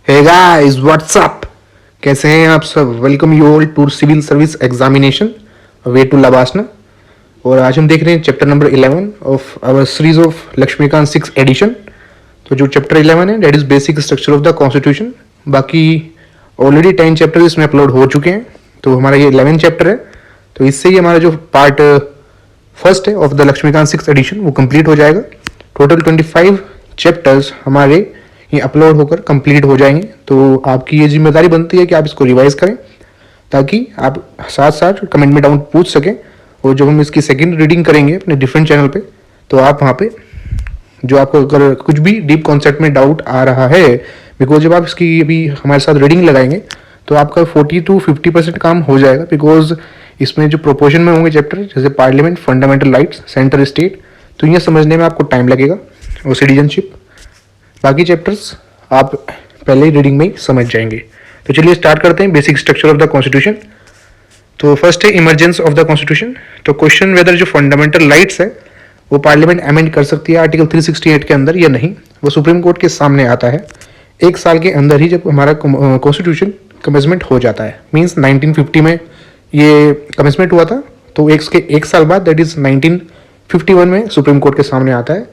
Hey guys what's up, कैसे हैं आप सब। Welcome you all to civil service examination way to LBSNAA. और आज हम देख रहे हैं chapter number 11 of our series of Laxmikanth 6 edition. तो जो चैप्टर 11 है that is basic structure of the constitution. बाकी ऑलरेडी 10 चैप्टर इसमें अपलोड हो चुके हैं, तो हमारा ये 11 चैप्टर है। तो इससे ही हमारा जो पार्ट फर्स्ट है ऑफ द लक्ष्मीकांत 6 एडिशन वो कंप्लीट हो जाएगा। टोटल 25 चैप्टर्स हमारे ये अपलोड होकर कंप्लीट हो जाएंगे। तो आपकी ये जिम्मेदारी बनती है कि आप इसको रिवाइज करें ताकि आप साथ साथ कमेंट में डाउट पूछ सकें। और जब हम इसकी सेकंड रीडिंग करेंगे अपने डिफरेंट चैनल पे, तो आप वहाँ पे जो आपको अगर कुछ भी डीप कॉन्सेप्ट में डाउट आ रहा है, बिकॉज जब आप इसकी अभी हमारे साथ रीडिंग लगाएंगे तो आपका 40 to 50% काम हो जाएगा। बिकॉज इसमें जो प्रोपोर्शन में होंगे चैप्टर जैसे parliament, fundamental rights, centre state, तो ये समझने में आपको टाइम लगेगा। और सिटीजनशिप, बाकी चैप्टर्स आप पहले ही रीडिंग में ही समझ जाएंगे। तो चलिए स्टार्ट करते हैं basic structure of the constitution. तो फर्स्ट है इमरजेंस ऑफ द कॉन्स्टिट्यूशन। तो क्वेश्चन वेदर जो फंडामेंटल राइट्स है वो पार्लियामेंट अमेंड कर सकती है आर्टिकल 368 के अंदर या नहीं, वो सुप्रीम कोर्ट के सामने आता है 1 साल के अंदर ही, जब हमारा कॉन्स्टिट्यूशन कमेंसमेंट हो जाता है। मीन्स 1950 में ये कमेंसमेंट हुआ था, तो एक साल बाद दैट इज 1951 में सुप्रीम कोर्ट के सामने आता है।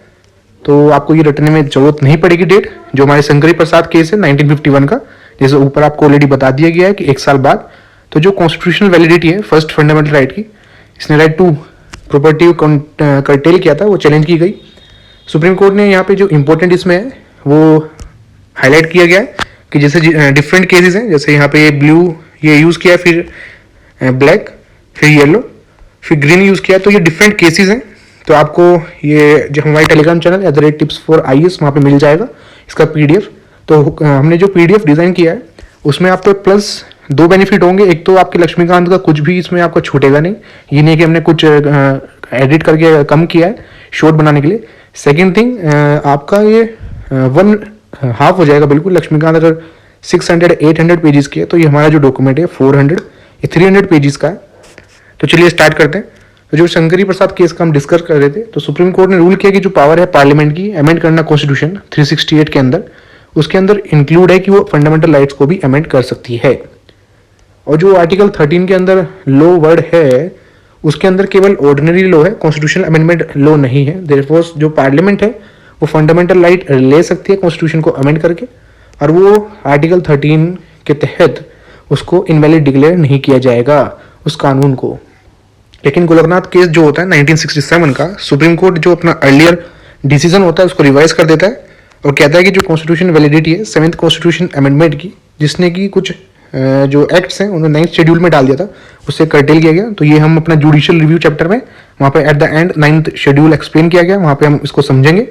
तो आपको ये रटने में जरूरत नहीं पड़ेगी डेट। जो हमारे शंकरी प्रसाद केस है 1951 का, जैसे ऊपर आपको ऑलरेडी बता दिया गया है कि 1 साल बाद। तो जो कॉन्स्टिट्यूशनल वैलिडिटी है फर्स्ट फंडामेंटल राइट की, इसने राइट टू प्रॉपर्टी कर्टेल किया था, वो चैलेंज की गई। सुप्रीम कोर्ट ने यहाँ पे जो इंपॉर्टेंट इसमें है वो हाईलाइट किया गया है कि जैसे डिफरेंट केसेस हैं, जैसे यहाँ पे ब्लू ये यूज़ किया, फिर ब्लैक, फिर येलो, फिर ग्रीन यूज़ किया। तो ये डिफरेंट केसेस हैं। तो आपको ये जो हमारे टेलीग्राम चैनल @tips4IAS वहाँ पे मिल जाएगा इसका PDF। तो हमने जो PDF डिज़ाइन किया है उसमें आपको प्लस 2 बेनिफिट होंगे। एक तो आपके लक्ष्मीकांत का कुछ भी इसमें आपको छूटेगा नहीं, ये नहीं कि हमने कुछ एडिट करके कम किया है शॉर्ट बनाने के लिए। सेकेंड थिंग, आपका ये 1/2 हो जाएगा बिल्कुल। लक्ष्मीकांत अगर 600-800 पेजेस की है, तो ये हमारा जो डॉक्यूमेंट है 400 या 300 पेजेस का है। तो चलिए स्टार्ट करते हैं। तो जो शंकरी प्रसाद केस का हम डिस्कस कर रहे थे, तो सुप्रीम कोर्ट ने रूल किया कि जो पावर है पार्लियामेंट की अमेंड करना कॉन्स्टिट्यूशन 368 के अंदर, उसके अंदर इंक्लूड है कि वो फंडामेंटल राइट्स को भी अमेंड कर सकती है। और जो आर्टिकल 13 के अंदर लॉ वर्ड है, उसके अंदर केवल ऑर्डिनरी लॉ है, कॉन्स्टिट्यूशनल अमेंडमेंट लॉ नहीं है। देयरफॉर जो पार्लियामेंट है वो फंडामेंटल राइट ले सकती है कॉन्स्टिट्यूशन को अमेंड करके, और वो आर्टिकल 13 के तहत उसको इनवैलिड डिक्लेयर नहीं किया जाएगा उस कानून को। लेकिन गोलकनाथ केस जो होता है 1967 का, सुप्रीम कोर्ट जो अपना अर्लियर डिसीजन होता है उसको रिवाइज कर देता है और कहता है कि जो कॉन्स्टिट्यूशन वैलिडिटी है 7th कॉन्स्टिट्यूशन अमेंडमेंट की, जिसने कि कुछ जो एक्ट्स हैं उन्हें 9th शेड्यूल में डाल दिया था, उससे कर्टेल किया गया। तो ये हम अपना जुडिशियल रिव्यू चैप्टर में वहाँ पे at the end 9th schedule explain किया गया, वहाँ पे हम इसको समझेंगे।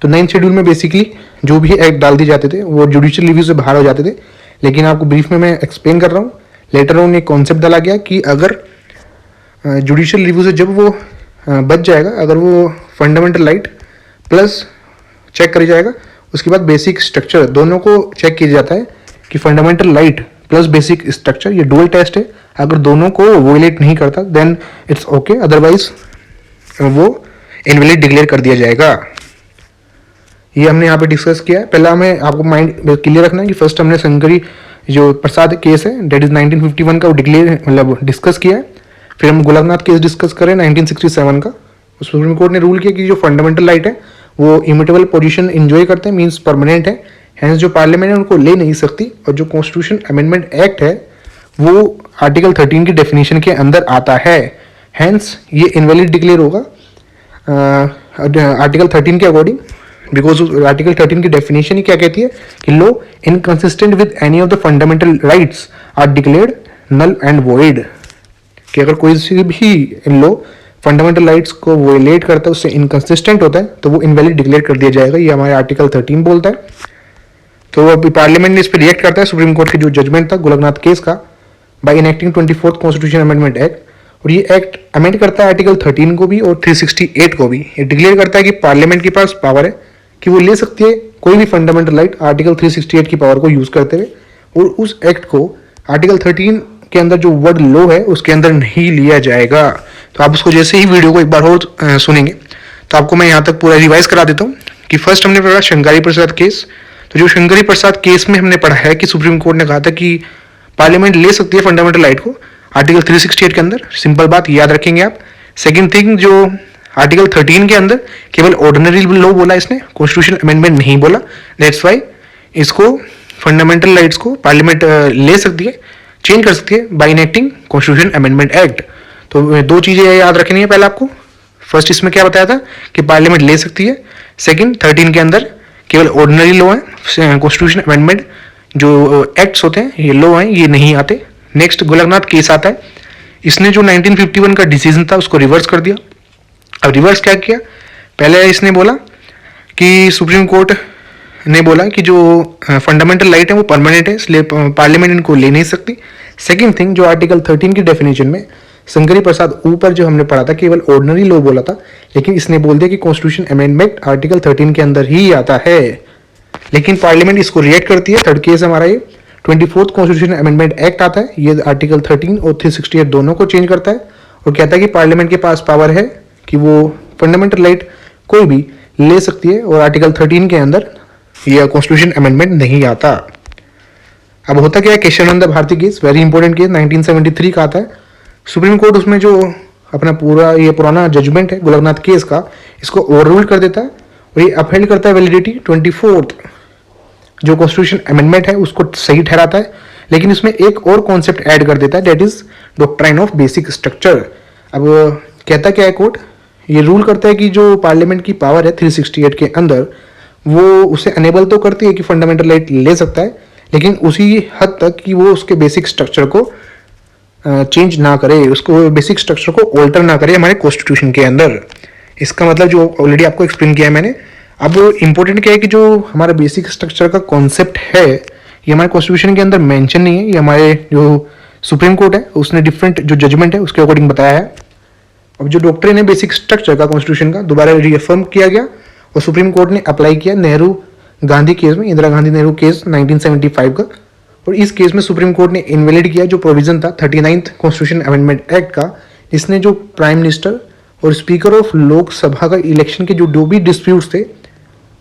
तो 9th शेड्यूल में बेसिकली जो भी एक्ट डाल दिए जाते थे वो जुडिशियल रिव्यू से बाहर हो जाते थे। लेकिन आपको ब्रीफ में मैं एक्सप्लेन कर रहा हूँ। लेटर ऑन एक कॉन्सेप्ट डाला गया कि अगर जुडिशियल रिव्यू से जब वो बच जाएगा, अगर वो फंडामेंटल राइट प्लस चेक कर जाएगा, उसके बाद बेसिक स्ट्रक्चर दोनों को चेक किया जाता है कि fundamental right plus basic structure ये डुअल टेस्ट है। अगर दोनों को वोलेट नहीं करता देन इट्स ओके, अदरवाइज वो इनवैलिड डिक्लेयर कर दिया जाएगा। ये हमने यहाँ पे डिस्कस किया है। पहला हमें आपको माइंड क्लियर रखना है कि फर्स्ट हमने शंकरी जो प्रसाद केस है डेट इज 1951 का वो डिक्लेयर मतलब डिस्कस किया है। फिर हम गोलकनाथ केस डिस्कस करें 1967 का। सुप्रीम कोर्ट ने रूल किया कि जो फंडामेंटल राइट है वो इमिटेबल पोजीशन एंजॉय करते हैं, मींस परमानेंट है, हैंस जो पार्लियामेंट है उनको ले नहीं सकती। और जो कॉन्स्टिट्यूशन अमेंडमेंट एक्ट है वो आर्टिकल 13 की डेफिनेशन के अंदर आता है, हैंस ये इनवैलिड डिक्लेयर होगा आर्टिकल 13 के अकॉर्डिंग। बिकॉज आर्टिकल 13 की डेफिनेशन ही क्या कहती है कि law inconsistent with any of the fundamental rights are declared null and void, कि अगर कोई सी भी लॉ फंडामेंटल राइट्स को वोलेट करता है, उससे इनकंसिस्टेंट होता है, तो वो इनवैलिड डिक्लेयर कर दिया जाएगा। ये हमारे आर्टिकल 13 बोलता है। तो अभी पार्लियामेंट ने इस पर रिएक्ट करता है सुप्रीम कोर्ट की जो जजमेंट था गोलकनाथ केस का, by enacting 24th constitution amendment act. और ये एक्ट अमेंड करता है आर्टिकल 13 को भी और 368 को भी। ये डिक्लेयर करता है कि पार्लियामेंट के पास पावर है कि वो ले सकती है कोई भी फंडामेंटल राइट आर्टिकल 368 की पावर को यूज करते हुए, और उस एक्ट को आर्टिकल 13 के अंदर जो वर्ड लॉ है उसके अंदर नहीं लिया जाएगा। तो आप उसको जैसे ही वीडियो को एक बार और सुनेंगे तो आपको मैं यहाँ तक पूरा रिवाइज करा देता हूँ कि फर्स्ट हमने पढ़ा शंकरी प्रसाद केस तो जो शंकरी प्रसाद केस में हमने पढ़ा है कि सुप्रीम कोर्ट ने कहा था कि पार्लियामेंट ले सकती है फंडामेंटल राइट को आर्टिकल 368 के अंदर, सिंपल बात याद रखेंगे आप। सेकंड थिंग, जो आर्टिकल 13 के अंदर केवल ऑर्डिनरी लॉ बोला इसने, कॉन्स्टिट्यूशनल अमेंडमेंट नहीं बोला, दैट्स वाई इसको फंडामेंटल राइट्स को पार्लियामेंट ले सकती है, चेंज कर सकती है by enacting constitution amendment act. तो दो चीजें याद रखनी है पहले आपको। फर्स्ट इसमें क्या बताया था कि पार्लियामेंट ले सकती है, सेकंड 13 के अंदर केवल ऑर्डिनरी लॉ है, कॉन्स्टिट्यूशन अमेंडमेंट जो एक्ट्स होते हैं ये लॉ हैं, ये नहीं आते। नेक्स्ट गोलकनाथ केस आता है, इसने जो 1951 का डिसीजन था उसको रिवर्स कर दिया। अब रिवर्स क्या किया, पहले इसने बोला कि सुप्रीम कोर्ट ने बोला कि जो फंडामेंटल राइट है वो परमानेंट है, इसलिए पार्लियामेंट इनको ले नहीं सकती। सेकंड थिंग, जो आर्टिकल 13 की डेफिनेशन में शंकरी प्रसाद ऊपर जो हमने पढ़ा था केवल ऑर्डिनरी लॉ बोला था, लेकिन इसने बोल दिया कि कॉन्स्टिट्यूशन अमेंडमेंट आर्टिकल 13 के अंदर ही आता है, लेकिन पार्लियामेंट इसको रिएक्ट करती है। थर्ड केस हमारा ये 24th कॉन्स्टिट्यूशन अमेंडमेंट एक्ट आता है, ये आर्टिकल 13 और 368 दोनों को चेंज करता है और कहता है कि पार्लियामेंट के पास पावर है कि वो फंडामेंटल राइट कोई भी ले सकती है और आर्टिकल 13 के अंदर यह कॉन्स्टिट्यूशन अमेंडमेंट नहीं आता। अब होता क्या है, Kesavananda Bharati case very important case 1973 का आता है। सुप्रीम कोर्ट उसमें जो अपना पूरा ये पुराना जजमेंट है गोलकनाथ केस का, इसको ओवररूल कर देता है और ये अपहेल्ड करता है वैलिडिटी 24th जो कॉन्स्टिट्यूशन अमेंडमेंट है उसको सही ठहराता है, लेकिन इसमें एक और कॉन्सेप्ट ऐड कर देता है, that is doctrine of basic structure. अब कहता क्या है कोर्ट, ये रूल करता है कि जो पार्लियामेंट की पावर है 368 के अंदर, वो उसे अनेबल तो करती है कि फंडामेंटल राइट ले सकता है, लेकिन उसी हद तक कि वो उसके बेसिक स्ट्रक्चर को चेंज ना करे, उसको बेसिक स्ट्रक्चर को ऑल्टर ना करे हमारे कॉन्स्टिट्यूशन के अंदर। इसका मतलब जो ऑलरेडी आपको एक्सप्लेन किया है मैंने। अब इंपॉर्टेंट क्या है कि जो हमारा बेसिक स्ट्रक्चर का कॉन्सेप्ट है ये हमारे कॉन्स्टिट्यूशन के अंदर मेंशन नहीं है, ये हमारे जो सुप्रीम कोर्ट है उसने डिफरेंट जो जजमेंट है उसके अकॉर्डिंग बताया है। अब जो डॉक्ट्रिन है बेसिक स्ट्रक्चर का कॉन्स्टिट्यूशन का दोबारा रीअफर्म किया गया और सुप्रीम कोर्ट ने अप्लाई किया नेहरू गांधी केस में, इंदिरा गांधी नेहरू केस 1975 का, और इस केस में सुप्रीम कोर्ट ने इनवैलिड किया जो प्रोविजन था 39th कॉन्स्टिट्यूशन अमेंडमेंट एक्ट का, जिसने जो प्राइम मिनिस्टर और स्पीकर ऑफ लोकसभा का इलेक्शन के जो भी डिस्प्यूट्स थे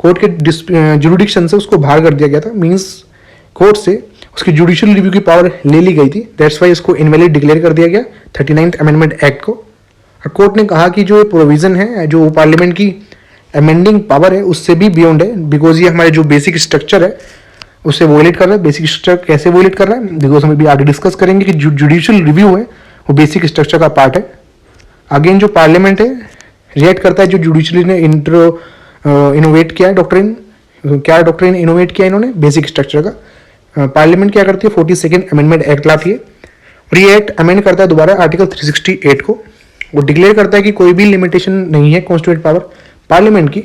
कोर्ट के जुडिक्शन से उसको बाहर कर दिया गया था, मींस कोर्ट से उसकी जुडिशियल रिव्यू की पावर ले ली गई थी, दैट्स वाई इसको इनवैलिड डिक्लेयर कर दिया गया 39th अमेंडमेंट एक्ट को। और कोर्ट ने कहा कि जो प्रोविजन है जो पार्लियामेंट की अमेंडिंग पावर है उससे भी बियॉन्ड है, बिकॉज ये हमारे जो बेसिक स्ट्रक्चर है उससे वोलेट कर रहा है। बेसिक स्ट्रक्चर कैसे वोलेट कर रहा है, बिकॉज हम अभी आगे डिस्कस करेंगे कि जो जुडिशियल रिव्यू है वो बेसिक स्ट्रक्चर का पार्ट है। अगेन जो पार्लियामेंट है रिएक्ट करता है जो जुडिशरी ने इनोवेट किया है डॉक्ट्रिन, क्या डॉक्ट्रिन इनोवेट किया इन्होंने बेसिक स्ट्रक्चर का। पार्लियामेंट क्या करती है 42nd अमेंडमेंट एक्ट लाती है और ये एक्ट अमेंड करता है दोबारा आर्टिकल 368 को, वो डिक्लेयर करता है कि कोई भी लिमिटेशन नहीं है कॉन्स्टिट्यूएंट पावर पार्लियामेंट की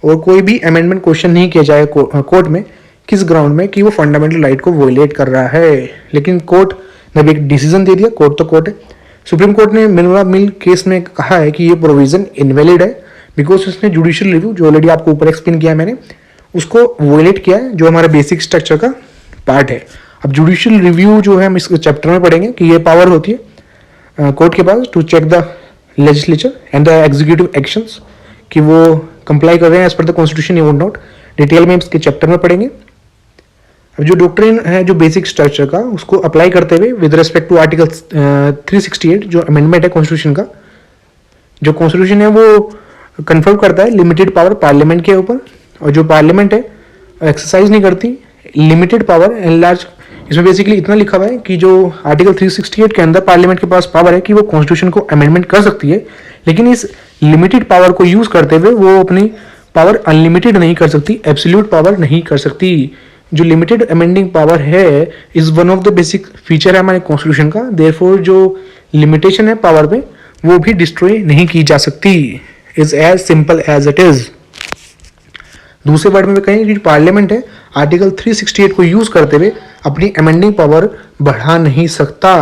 और कोई भी अमेंडमेंट क्वेश्चन नहीं किया जाए कोर्ट में किस ग्राउंड में कि वो फंडामेंटल राइट को वोलेट कर रहा है। लेकिन कोर्ट ने एक डिसीजन दे दिया, कोर्ट तो कोर्ट है। सुप्रीम कोर्ट ने मिनरवा मिल केस में कहा है कि ये प्रोविजन इनवैलिड है बिकॉज उसने जुडिशियल रिव्यू जो ऑलरेडी आपको ऊपर एक्सप्लेन किया है मैंने उसको वोलेट किया है जो हमारे बेसिक स्ट्रक्चर का पार्ट है। अब जुडिशियल रिव्यू जो है हम इस चैप्टर में पढ़ेंगे कि ये पावर होती है कोर्ट के पास to check the legislature and the executive actions कि वो कंप्लाई कर रहे हैं एज पर द कॉन्स्टिट्यूशन या नॉट। डिटेल में इसके चैप्टर में पढ़ेंगे। अब जो डॉक्ट्रिन है जो बेसिक स्ट्रक्चर का उसको अप्लाई करते हुए विद रिस्पेक्ट टू आर्टिकल 368 जो अमेंडमेंट है कॉन्स्टिट्यूशन का, जो कॉन्स्टिट्यूशन है वो कंफर्म करता है लिमिटेड पावर पार्लियामेंट के ऊपर और जो पार्लियामेंट है एक्सरसाइज नहीं करती लिमिटेड पावर एंड लार्ज। इसमें बेसिकली इतना लिखा हुआ है कि जो आर्टिकल 368 के अंदर पार्लियामेंट के पास पावर है कि वो कॉन्स्टिट्यूशन को अमेंडमेंट कर सकती है, लेकिन इस लिमिटेड पावर को यूज करते हुए वो अपनी पावर अनलिमिटेड नहीं कर सकती, एब्सोल्यूट पावर नहीं कर सकती। जो लिमिटेड अमेंडिंग पावर है is one of the basic feature है हमारे कॉन्स्टिट्यूशन का, देयरफॉर जो लिमिटेशन है पावर पे वो भी डिस्ट्रॉय नहीं की जा सकती, is as simple as it is. दूसरे वर्ड में कहें कि पार्लियामेंट है आर्टिकल 368 को यूज करते हुए अपनी अमेंडिंग पावर बढ़ा नहीं सकता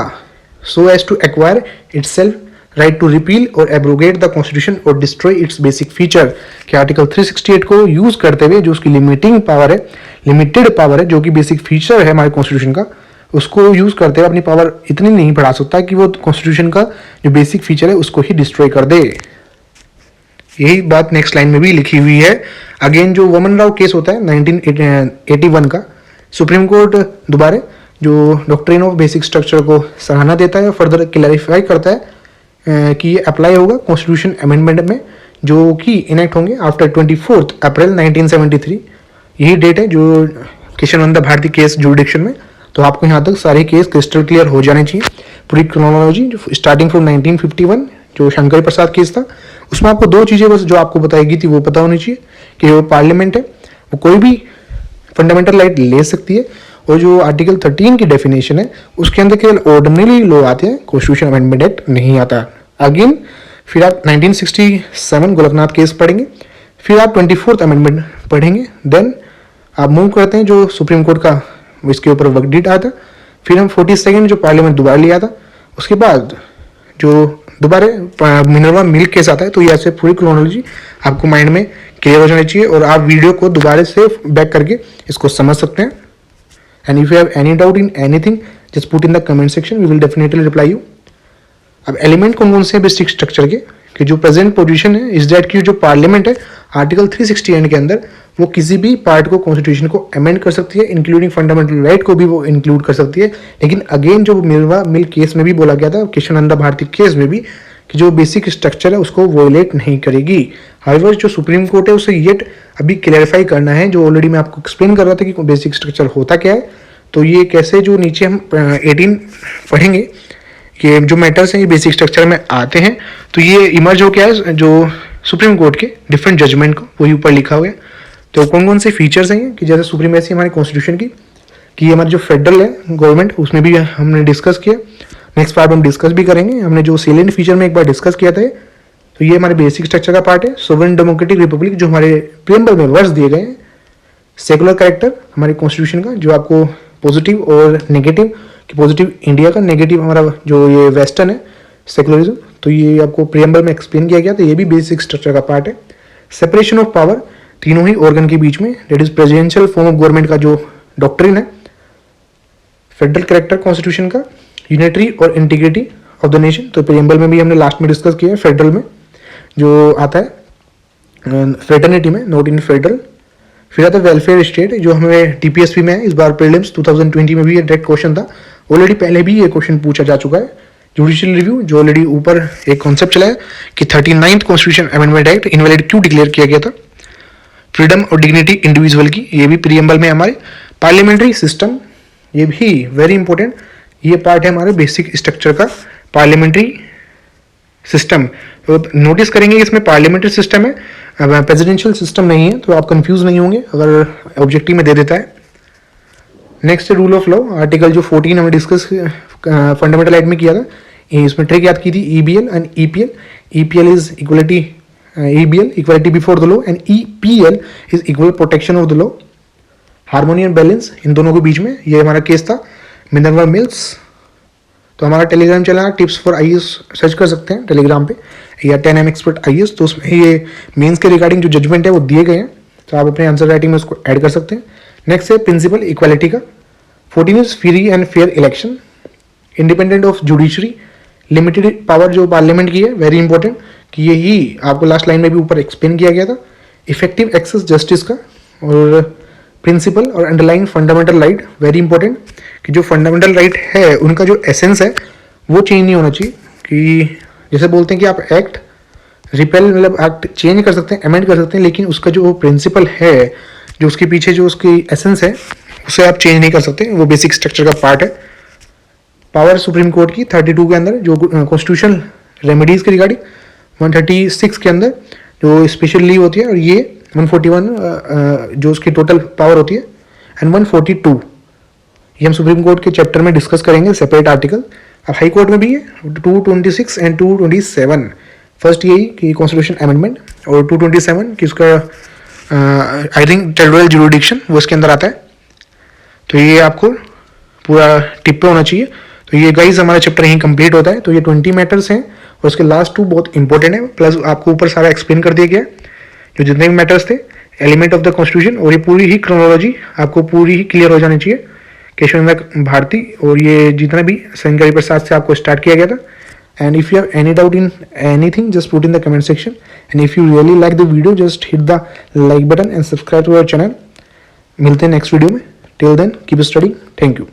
so as to acquire itself right to repeal और एब्रोगेट द कॉन्स्टिट्यूशन और डिस्ट्रॉय इट्स बेसिक फीचर। कि आर्टिकल 368 को यूज करते हुए जो उसकी लिमिटिंग पावर है, लिमिटेड पावर है जो कि बेसिक फीचर है हमारे कॉन्स्टिट्यूशन का, उसको यूज करते हुए अपनी पावर इतनी नहीं बढ़ा सकता कि वो कॉन्स्टिट्यूशन का जो बेसिक फीचर है उसको ही डिस्ट्रॉय कर दे। यही बात नेक्स्ट लाइन में भी लिखी हुई है। अगेन जो वमन राव केस होता है 1981 का, सुप्रीम कोर्ट दोबारा जो डॉक्ट्रिन ऑफ बेसिक स्ट्रक्चर को सराहना देता है, फर्दर क्लैरिफाई करता है कि ये अप्लाई होगा कॉन्स्टिट्यूशन अमेंडमेंट में जो कि इनेक्ट होंगे आफ्टर 24 अप्रैल 1973। यही डेट है जो केशवानंद भारती केस जुरिडिक्शन में। तो आपको यहाँ तक सारे केस क्रिस्टल क्लियर हो जाने चाहिए, पूरी क्रोनोलॉजी जो स्टार्टिंग फ्रॉम 1951 जो शंकर प्रसाद केस था, उसमें आपको दो चीज़ें बस जो आपको बताएगी थी वो पता होनी चाहिए कि जो पार्लियामेंट है वो कोई भी फंडामेंटल राइट ले सकती है, और जो आर्टिकल 13 की डेफिनेशन है उसके अंदर केवल ऑर्डिनरी लॉ आते हैं, कॉन्स्टिट्यूशन अमेंडमेंट एक्ट नहीं आता। अगेन फिर आप 1967 गोलकनाथ केस पढ़ेंगे, फिर आप 24th अमेंडमेंट पढ़ेंगे, देन आप मूव करते हैं जो सुप्रीम कोर्ट का इसके ऊपर वर्डिक्ट आया था, फिर हम 42nd जो पार्लियामेंट दोबारा लिया था, उसके बाद जो दोबारा मिनर्वा मिल्क केस आता है। तो ये ऐसे पूरी क्रोनोलॉजी आपको माइंड में क्लियर हो जानी चाहिए और आप वीडियो को दोबारा से बैक करके इसको समझ सकते हैं। And if you have any doubt in anything just put in the comment section, we will definitely reply you. अब एलिमेंट कौन कौन से हैं बेसिक स्ट्रक्चर के, कि जो प्रेजेंट पोजीशन है इज दैट की जो पार्लियामेंट है आर्टिकल 360 के अंदर वो किसी भी पार्ट को कॉन्स्टिट्यूशन को अमेंड कर सकती है, इंक्लूडिंग फंडामेंटल राइट को भी वो इंक्लूड कर सकती है। लेकिन अगेन जो मिनर्वा मिल्क केस में भी बोला गया था, केशवानंद भारती केस में भी, कि जो बेसिक स्ट्रक्चर है उसको वोलेट नहीं करेगी। हाउएवर जो सुप्रीम कोर्ट है उसे येट अभी क्लैरिफाई करना है, जो ऑलरेडी मैं आपको एक्सप्लेन कर रहा था कि बेसिक स्ट्रक्चर होता क्या है। तो ये कैसे जो नीचे हम 18 पढ़ेंगे कि जो मैटर्स हैं ये बेसिक स्ट्रक्चर में आते हैं, तो ये इमर्ज हो क्या है जो सुप्रीम कोर्ट के डिफरेंट जजमेंट को वही ऊपर लिखा हुआ है। तो कौन कौन से फीचर्स हैं कि जैसे सुप्रीमेसी हमारे कॉन्स्टिट्यूशन की, कि हमारी जो फेडरल है गवर्नमेंट उसमें भी हमने डिस्कस किया, नेक्स्ट पार्ट हम डिस्कस भी करेंगे। हमने जो सेलेंट फीचर में एक बार डिस्कस किया था, तो ये हमारे बेसिक स्ट्रक्चर का पार्ट है। सोवरेन डेमोक्रेटिक रिपब्लिक जो हमारे प्रीएम्बल में वर्ड्स दिए गए हैं, सेकुलर कैरेक्टर हमारे कॉन्स्टिट्यूशन का जो आपको पॉजिटिव और नेगेटिव, कि पॉजिटिव इंडिया का, नेगेटिव हमारा जो ये वेस्टर्न है सेकुलरिज्म, तो ये आपको प्रीएम्बल में एक्सप्लेन किया गया, तो ये भी बेसिक स्ट्रक्चर का पार्ट है। सेपरेशन ऑफ पावर तीनों ही ऑर्गन के बीच में, that is presidential form of government का जो डॉक्ट्रिन है, फेडरल कैरेक्टर कॉन्स्टिट्यूशन का, यूनिटरी और इंटीग्रिटी ऑफ द नेशन, तो प्रीएम्बल में भी हमने लास्ट में डिस्कस किया है। फेडरल में जो आता है फ्रेटर्निटी में, नॉट इन फेडरल। फिर आता है वेलफेयर स्टेट जो हमें टीपीएसपी में है, इस बार प्रीलिम्स 2020 में भी ये डायरेक्ट क्वेश्चन था, ऑलरेडी पहले भी ये क्वेश्चन पूछा जा चुका है। जुडिशियल रिव्यू जो ऑलरेडी ऊपर एक कॉन्सेप्ट चला है कि 39th constitution amendment act invalid क्यों डिक्लेयर किया गया था। फ्रीडम और डिग्निटी इंडिविजुअल की, ये भी प्रीएम्बल में हमारे। पार्लियामेंट्री सिस्टम, ये भी वेरी इंपॉर्टेंट, ये पार्ट है हमारे बेसिक स्ट्रक्चर का, पार्लियामेंट्री सिस्टम। तो नोटिस करेंगे इसमें पार्लियामेंट्री सिस्टम है, प्रेसिडेंशियल सिस्टम नहीं है, तो आप कंफ्यूज नहीं होंगे अगर ऑब्जेक्टिव में दे देता है। Next rule of law, article जो 14 हमने डिस्कस फंडामेंटल राइट में किया था, इसमें ट्रिक याद की थी EBL and EPL. EPL is equality, EBL equality before the law, and EPL is equal protection of the law, harmony and balance in दोनों के बीच में। ये हमारा केस था मिनर्वा मिल्स। तो हमारा Telegram channel tips for IAS search कर सकते हैं टेलीग्राम पे, या 10M एक्सपर्ट आईएएस, तो उसमें ये मेंस के रिगार्डिंग जो जजमेंट है वो दिए गए हैं, तो आप अपने आंसर राइटिंग में उसको ऐड कर सकते हैं। नेक्स्ट है प्रिंसिपल इक्वालिटी का। 14 is free and fair election, independent of judiciary, limited power जो पार्लियामेंट की है, वेरी इंपॉर्टेंट, कि यही आपको लास्ट लाइन में भी ऊपर एक्सप्लेन किया गया था। इफेक्टिव एक्सेस जस्टिस का, और प्रिंसिपल और underline fundamental right, very important, कि जो फंडामेंटल राइट है उनका जो एसेंस है वो चेंज नहीं होना चाहिए। कि जैसे बोलते हैं कि आप एक्ट रिपेल, मतलब एक्ट चेंज कर सकते हैं, अमेंड कर सकते हैं, लेकिन उसका जो प्रिंसिपल है, जो उसके पीछे जो उसकी एसेंस है, उसे आप चेंज नहीं कर सकते, वो बेसिक स्ट्रक्चर का पार्ट है। पावर सुप्रीम कोर्ट की 32 के अंदर जो कॉन्स्टिट्यूशनल रेमेडीज के रिगार्डिंग, 136 के अंदर जो स्पेशल लीव होती है, और ये 141 जो उसकी टोटल पावर होती है, एंड 142 ये हम सुप्रीम कोर्ट के चैप्टर में डिस्कस करेंगे सेपरेट आर्टिकल। अब हाई कोर्ट में भी है 226 एंड 227, फर्स्ट यही कि कॉन्स्टिट्यूशन अमेंडमेंट, और 227 कि उसका आई थिंक टेरिटोरियल जुरिडिक्शन वो इसके अंदर आता है। तो ये आपको पूरा टिप पे होना चाहिए। तो ये गाइस हमारा चैप्टर यहीं कंप्लीट होता है। तो ये 20 मैटर्स हैं, और उसके लास्ट 2 बहुत इंपॉर्टेंट है, प्लस आपको ऊपर सारा एक्सप्लेन कर दिया गया जो जितने भी मैटर्स थे, एलिमेंट ऑफ द कॉन्स्टिट्यूशन, और ये पूरी ही क्रोनोलॉजी आपको पूरी ही क्लियर हो जानी चाहिए। केशवानंद भारती और ये जितना भी शंकर प्रसाद से आपको स्टार्ट किया गया था, And if you have any doubt in anything, just put in the comment section. And if you really like the video, just hit the like button and subscribe to our channel. मिलते हैं next video में. Till then keep studying. Thank you.